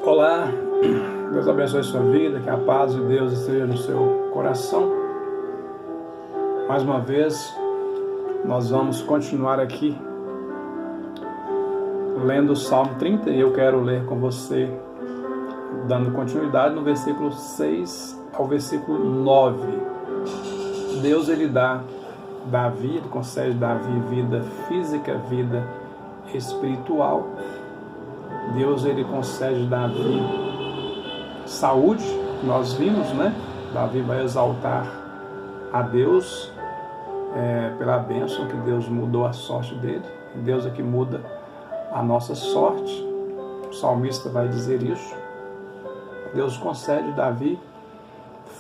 Olá, Deus abençoe sua vida, que a paz de Deus esteja no seu coração. Mais uma vez, nós vamos continuar aqui lendo o Salmo 30 e eu quero ler com você, dando continuidade no versículo 6 ao versículo 9. Deus, ele dá Davi, ele concede Davi vida física, vida espiritual. Deus, ele concede Davi saúde, nós vimos, né? Davi vai exaltar a Deus pela bênção que Deus mudou a sorte dele. Deus é que muda a nossa sorte. O salmista vai dizer isso. Deus concede a Davi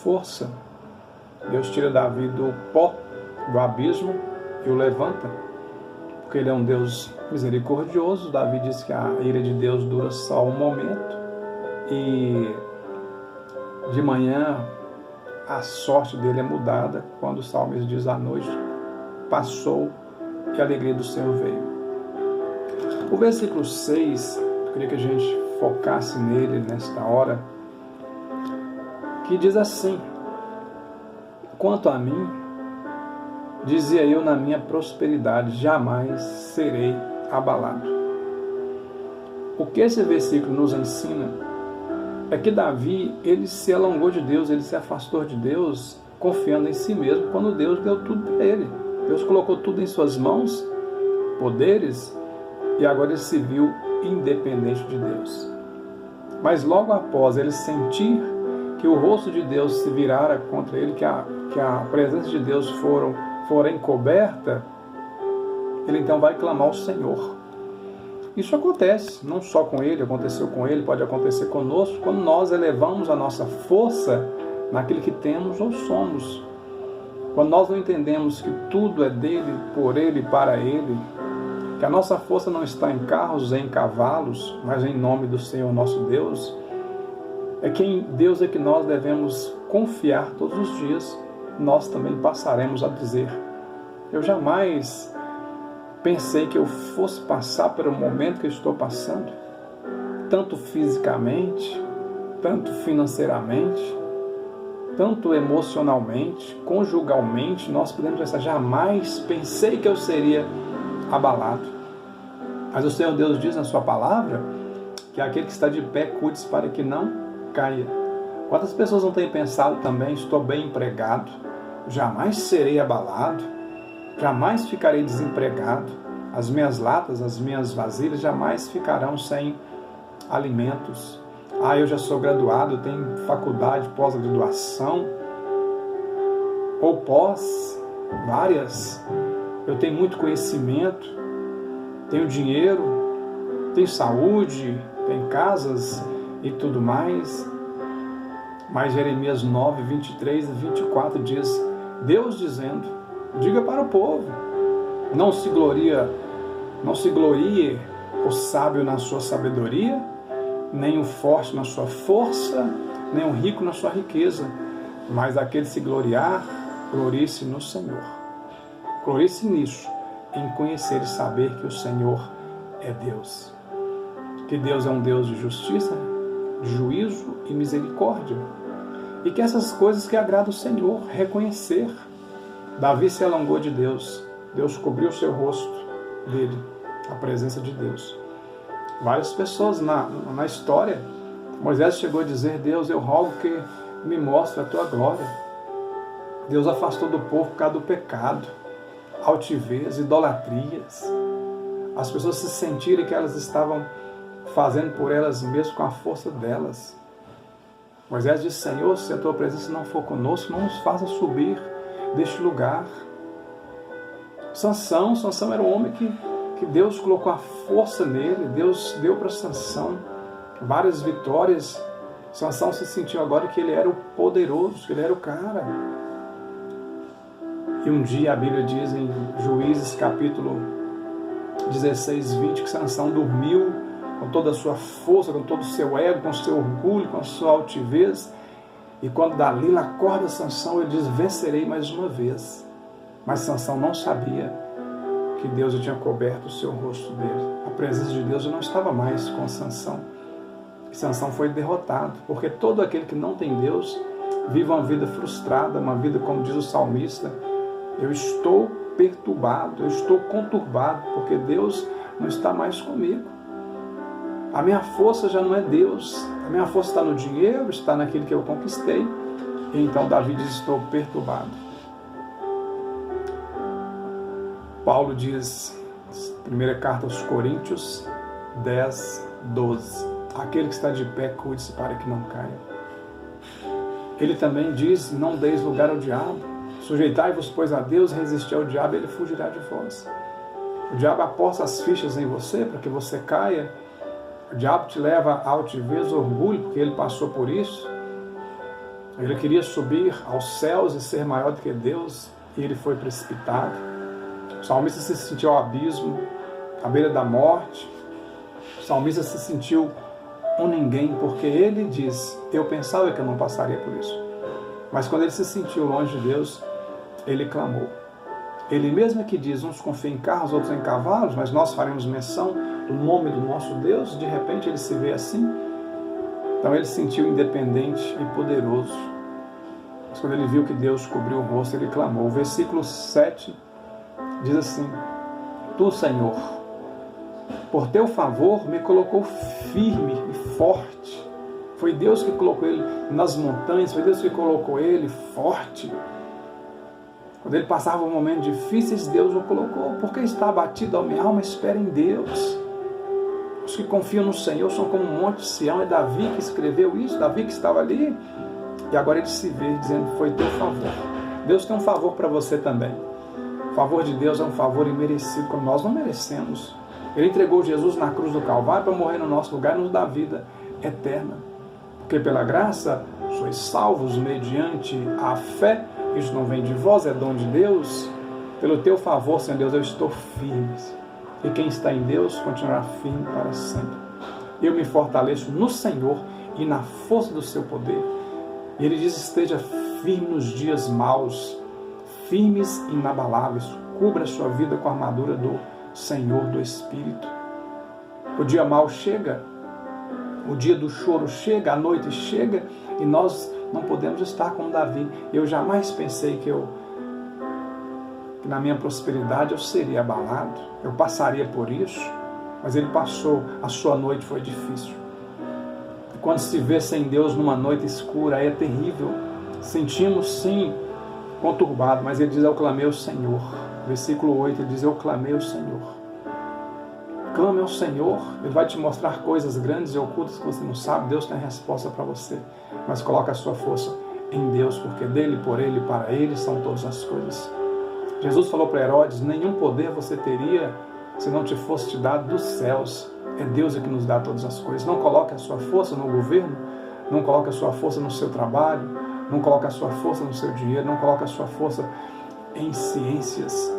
força. Deus tira Davi do pó, do abismo e o levanta, porque ele é um Deus misericordioso. Davi diz que a ira de Deus dura só um momento e de manhã a sorte dele é mudada quando o salmista diz: a noite passou e a alegria do Senhor veio. O versículo 6, eu queria que a gente focasse nele nesta hora, que diz assim: quanto a mim, dizia eu na minha prosperidade, jamais serei abalado. O que esse versículo nos ensina é que Davi, ele se alongou de Deus, ele se afastou de Deus, confiando em si mesmo, quando Deus deu tudo para ele. Deus colocou tudo em suas mãos, poderes, e agora ele se viu independente de Deus. Mas logo após ele sentir que o rosto de Deus se virara contra ele, que a presença de Deus fora encoberta, ele então vai clamar ao Senhor. Isso acontece, não só com ele, aconteceu com ele, pode acontecer conosco, quando nós elevamos a nossa força naquilo que temos ou somos. Quando nós não entendemos que tudo é dele, por ele e para ele, que a nossa força não está em carros e em cavalos, mas em nome do Senhor nosso Deus, é que em Deus é que nós devemos confiar todos os dias. Nós também passaremos a dizer: eu jamais pensei que eu fosse passar pelo momento que eu estou passando, tanto fisicamente, tanto financeiramente, tanto emocionalmente, conjugalmente. Nós podemos pensar: jamais pensei que eu seria abalado. Mas o Senhor Deus diz na sua palavra que aquele que está de pé, cuide-se para que não caia. Quantas pessoas não têm pensado também: estou bem empregado, jamais serei abalado, jamais ficarei desempregado, as minhas latas, as minhas vasilhas jamais ficarão sem alimentos. Eu já sou graduado, tenho faculdade, pós-graduação, ou pós, várias, eu tenho muito conhecimento, tenho dinheiro, tenho saúde, tenho casas e tudo mais. Mas Jeremias 9, 23 e 24 diz, Deus dizendo: diga para o povo, não se glorie o sábio na sua sabedoria, nem o forte na sua força, nem o rico na sua riqueza, mas aquele se gloriar, glorie-se no Senhor. Glorie-se nisso, em conhecer e saber que o Senhor é Deus. Que Deus é um Deus de justiça, juízo e misericórdia. E que essas coisas que agradam o Senhor, reconhecer. Davi se alongou de Deus. Deus cobriu o seu rosto dele, a presença de Deus. Várias pessoas na história, Moisés chegou a dizer: Deus, eu rogo que me mostre a tua glória. Deus afastou do povo por causa do pecado, altivez, idolatrias. As pessoas se sentirem que elas estavam fazendo por elas mesmas com a força delas. Moisés disse: Senhor, se a tua presença não for conosco, não nos faça subir deste lugar. Sansão era um homem que Deus colocou a força nele. Deus deu para Sansão várias vitórias. Sansão se sentiu agora que ele era o poderoso, que ele era o cara. E um dia a Bíblia diz em Juízes capítulo 16, 20, que Sansão dormiu com toda a sua força, com todo o seu ego, com o seu orgulho, com a sua altivez. E quando Dalila acorda Sansão, ele diz: vencerei mais uma vez. Mas Sansão não sabia que Deus já tinha coberto o seu rosto dele. A presença de Deus já não estava mais com Sansão. E Sansão foi derrotado, porque todo aquele que não tem Deus vive uma vida frustrada, uma vida, como diz o salmista, eu estou perturbado, eu estou conturbado, porque Deus não está mais comigo. A minha força já não é Deus, a minha força está no dinheiro, está naquilo que eu conquistei. E então Davi diz, estou perturbado. Paulo diz, primeira carta aos Coríntios 10, 12, aquele que está de pé, cuide-se para que não caia. Ele também diz, não deis lugar ao diabo, sujeitai-vos, pois, a Deus, resisti ao diabo, ele fugirá de vós. O diabo aposta as fichas em você para que você caia. O diabo te leva a altivez, orgulho, porque ele passou por isso. Ele queria subir aos céus e ser maior do que Deus, e ele foi precipitado. O salmista se sentiu ao abismo, à beira da morte. O salmista se sentiu um ninguém, porque ele diz, eu pensava que eu não passaria por isso. Mas quando ele se sentiu longe de Deus, ele clamou. Ele mesmo é que diz, uns confiam em carros, outros em cavalos, mas nós faremos menção do nome do nosso Deus. De repente ele se vê assim. Então ele se sentiu independente e poderoso. Mas quando ele viu que Deus cobriu o rosto, ele clamou. O versículo 7 diz assim, tu, Senhor, por teu favor me colocou firme e forte. Foi Deus que colocou ele nas montanhas, foi Deus que colocou ele forte. Quando ele passava por momentos difíceis, Deus o colocou. Porque está abatido a minha alma, espera em Deus. Os que confiam no Senhor são como um monte de Sião. É Davi que escreveu isso, Davi que estava ali. E agora ele se vê dizendo, foi teu favor. Deus tem um favor para você também. O favor de Deus é um favor imerecido, como nós não merecemos. Ele entregou Jesus na cruz do Calvário para morrer no nosso lugar e nos dar vida eterna. Porque pela graça sois salvos mediante a fé. Isso não vem de vós, é dom de Deus. Pelo teu favor, Senhor Deus, eu estou firme. E quem está em Deus continuará firme para sempre. Eu me fortaleço no Senhor e na força do seu poder. E ele diz, esteja firme nos dias maus, firmes e inabaláveis. Cubra a sua vida com a armadura do Senhor do Espírito. O dia mau chega, o dia do choro chega, a noite chega, e nós não podemos estar como Davi. Eu jamais pensei que na minha prosperidade eu seria abalado, eu passaria por isso, mas ele passou, a sua noite foi difícil. E quando se vê sem Deus numa noite escura, é terrível. Sentimos sim, conturbado, mas ele diz, eu clamei ao Senhor. Versículo 8, ele diz, eu clamei ao Senhor. Clame ao Senhor, Ele vai te mostrar coisas grandes e ocultas que você não sabe. Deus tem a resposta para você, mas coloca a sua força em Deus, porque dele, por Ele e para Ele são todas as coisas. Jesus falou para Herodes, nenhum poder você teria se não te fosse te dado dos céus. É Deus que nos dá todas as coisas. Não coloque a sua força no governo, não coloque a sua força no seu trabalho, não coloque a sua força no seu dinheiro, não coloque a sua força em ciências.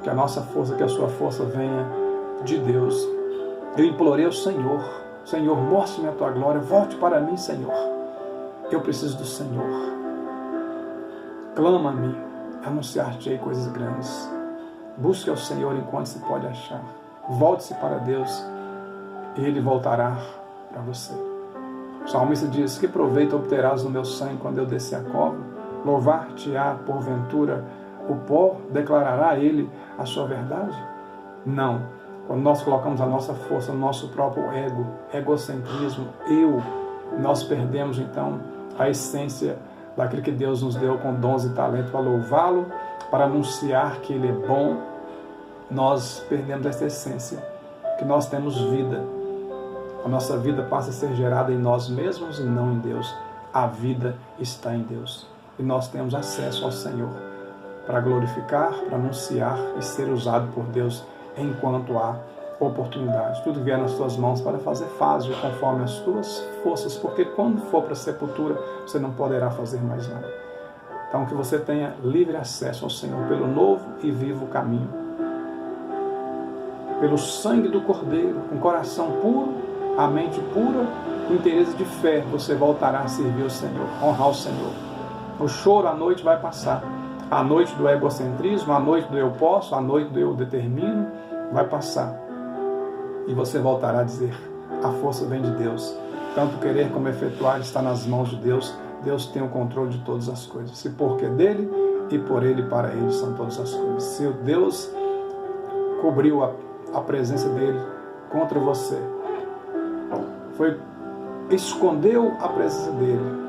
Que a nossa força, que a sua força venha de Deus. Eu implorei ao Senhor, Senhor, mostre-me a tua glória, volte para mim, Senhor. Eu preciso do Senhor. Clama-me, anunciar-te-ei coisas grandes. Busque ao Senhor enquanto se pode achar. Volte-se para Deus e Ele voltará para você. O salmista diz, que proveito obterás no meu sangue quando eu descer a cova? Louvar-te-á porventura o pó? Declarará a Ele a sua verdade? Não. Quando nós colocamos a nossa força no nosso próprio ego, egocentrismo, nós perdemos então a essência daquilo que Deus nos deu com dons e talentos para louvá-lo, para anunciar que Ele é bom. Nós perdemos essa essência, que nós temos vida. A nossa vida passa a ser gerada em nós mesmos e não em Deus. A vida está em Deus. E nós temos acesso ao Senhor para glorificar, para anunciar e ser usado por Deus enquanto há oportunidade. Tudo vier nas tuas mãos para fazer, faz-o conforme as tuas forças, porque quando for para a sepultura, você não poderá fazer mais nada. Então, que você tenha livre acesso ao Senhor pelo novo e vivo caminho. Pelo sangue do Cordeiro, com coração puro, a mente pura, com interesse de fé, você voltará a servir o Senhor, honrar o Senhor. O choro à noite vai passar. A noite do egocentrismo, a noite do eu posso, a noite do eu determino, vai passar. E você voltará a dizer, a força vem de Deus Tanto querer como efetuar está nas mãos de Deus. Deus tem o controle de todas as coisas. Se porque dele e por ele e para ele são todas as coisas. Se Deus cobriu a presença dele contra você, escondeu a presença dele,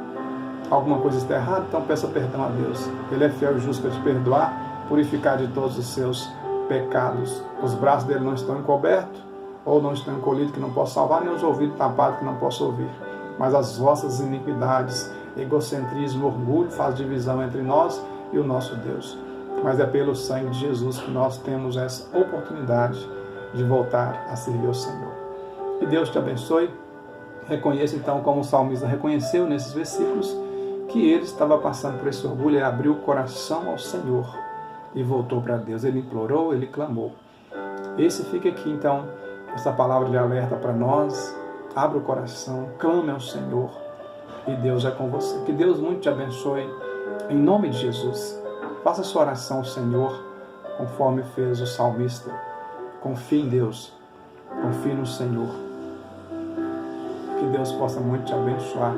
alguma coisa está errada, então peça perdão a Deus. Ele é fiel e justo para te perdoar, purificar de todos os seus pecados. Os braços dele não estão encobertos, ou não estão encolhidos, que não posso salvar, nem os ouvidos tapados, que não posso ouvir. Mas as vossas iniquidades, egocentrismo, orgulho, faz divisão entre nós e o nosso Deus. Mas é pelo sangue de Jesus que nós temos essa oportunidade de voltar a servir ao Senhor. Que Deus te abençoe. Reconheça então, como o salmista reconheceu nesses versículos, que ele estava passando por esse orgulho. Ele abriu o coração ao Senhor e voltou para Deus. Ele implorou, ele clamou. Esse fica aqui então, essa palavra de alerta para nós. Abra o coração, clame ao Senhor e Deus é com você. Que Deus muito te abençoe, em nome de Jesus. Faça sua oração ao Senhor, conforme fez o salmista. Confie em Deus, confie no Senhor. Que Deus possa muito te abençoar,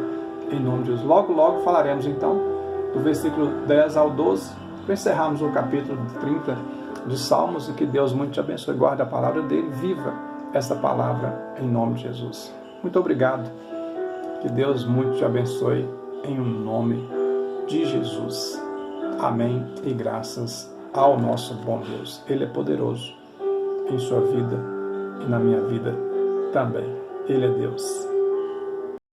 em nome de Jesus. Logo, logo falaremos então do versículo 10 ao 12, para encerrarmos o capítulo 30 de Salmos, e que Deus muito te abençoe, guarde a palavra dele, viva essa palavra em nome de Jesus. Muito obrigado. Que Deus muito te abençoe em nome de Jesus. Amém e graças ao nosso bom Deus. Ele é poderoso em sua vida e na minha vida também. Ele é Deus.